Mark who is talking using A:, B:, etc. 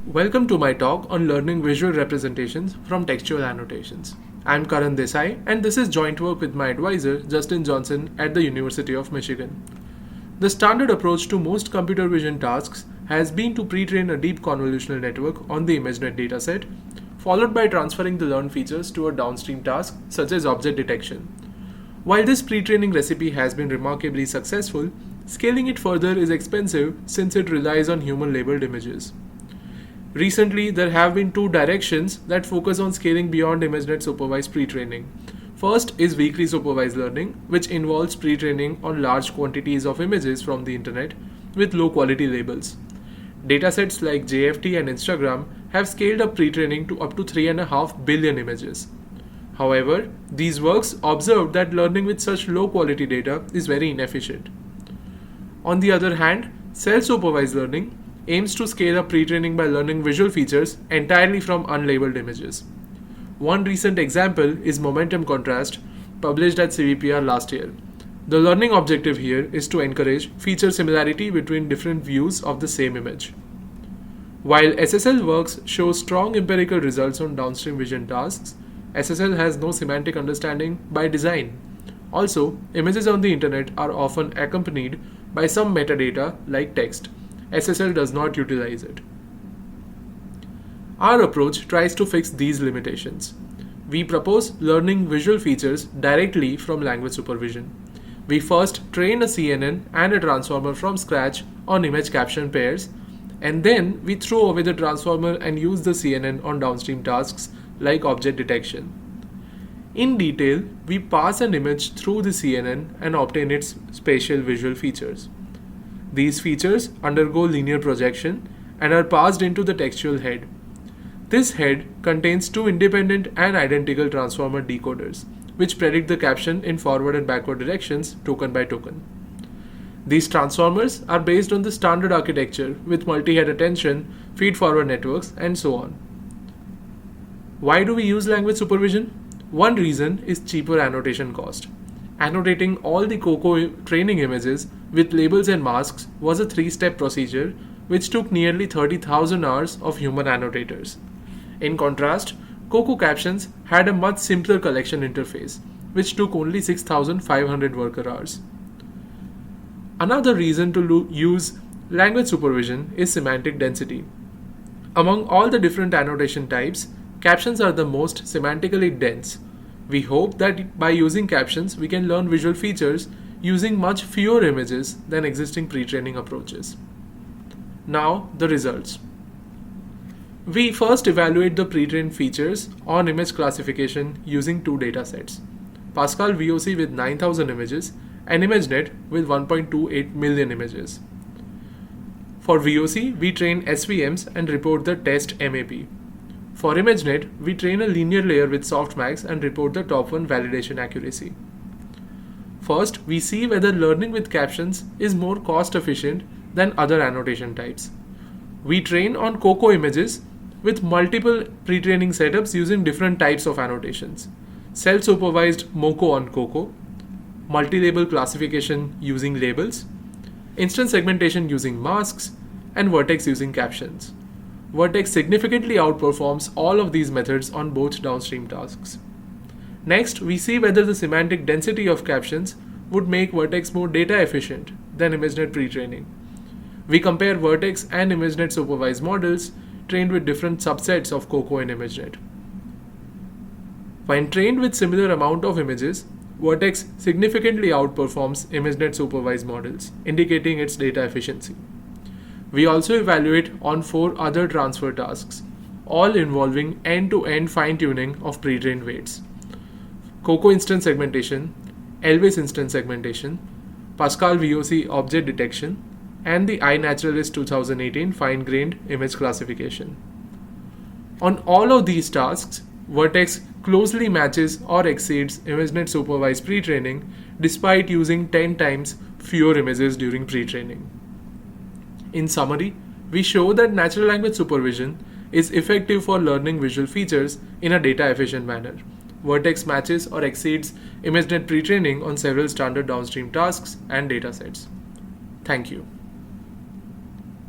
A: Welcome to my talk on learning visual representations from textual annotations. I'm Karan Desai and this is joint work with my advisor Justin Johnson at the University of Michigan. The standard approach to most computer vision tasks has been to pre-train a deep convolutional network on the ImageNet dataset, followed by transferring the learned features to a downstream task such as object detection. While this pre-training recipe has been remarkably successful, scaling it further is expensive since it relies on human-labeled images. Recently, there have been two directions that focus on scaling beyond ImageNet-supervised pre-training. First is Weakly-supervised learning, which involves pre-training on large quantities of images from the internet with low-quality labels. Datasets like JFT and Instagram have scaled up pre-training to up to 3.5 billion images. However, these works observed that learning with such low-quality data is very inefficient. On the other hand, self-supervised learning aims to scale up pre-training by learning visual features entirely from unlabeled images. One recent example is momentum contrast, published at CVPR last year. The learning objective here is to encourage feature similarity between different views of the same image. While SSL works show strong empirical results on downstream vision tasks, SSL has no semantic understanding by design. Also, images on the internet are often accompanied by some metadata like text. SSL does not utilize it. Our approach tries to fix these limitations. We propose learning visual features directly from language supervision. We first train a CNN and a transformer from scratch on image caption pairs, and then we throw away the transformer and use the CNN on downstream tasks like object detection. In detail, we pass an image through the CNN and obtain its spatial visual features. These features undergo linear projection and are passed into the textual head. This head contains two independent and identical transformer decoders, which predict the caption in forward and backward directions token by token. These transformers are based on the standard architecture with multi-head attention, feed-forward networks, and so on. Why do we use language supervision? One reason is cheaper annotation cost. Annotating all the COCO training images with labels and masks was a 3-step procedure which took nearly 30,000 hours of human annotators. In contrast, COCO captions had a much simpler collection interface, which took only 6,500 worker hours. Another reason to use language supervision is semantic density. Among all the different annotation types, captions are the most semantically dense. We hope that by using captions, we can learn visual features using much fewer images than existing pre-training approaches. Now, the results. We first evaluate the pre-trained features on image classification using two datasets, Pascal VOC with 9,000 images and ImageNet with 1.28 million images. For VOC, we train SVMs and report the test MAP. For ImageNet, we train a linear layer with softmax and report the top one validation accuracy. First, we see whether learning with captions is more cost efficient than other annotation types. We train on COCO images with multiple pre-training setups using different types of annotations. Self-supervised MOCO on COCO, multi-label classification using labels, instance segmentation using masks, and VirTex using captions. VirTex significantly outperforms all of these methods on both downstream tasks. Next, we see whether the semantic density of captions would make VirTex more data efficient than ImageNet pre-training. We compare VirTex and ImageNet supervised models trained with different subsets of COCO and ImageNet. When trained with similar amount of images, VirTex significantly outperforms ImageNet supervised models, indicating its data efficiency. We also evaluate on 4 other transfer tasks, all involving end-to-end fine-tuning of pre-trained weights. COCO instance segmentation, Elvis instance segmentation, Pascal VOC object detection, and the iNaturalist 2018 fine-grained image classification. On all of these tasks, VirTex closely matches or exceeds ImageNet supervised pre-training despite using 10 times fewer images during pre-training. In summary, we show that natural language supervision is effective for learning visual features in a data-efficient manner. VirTex matches or exceeds ImageNet pre-training on several standard downstream tasks and datasets. Thank you.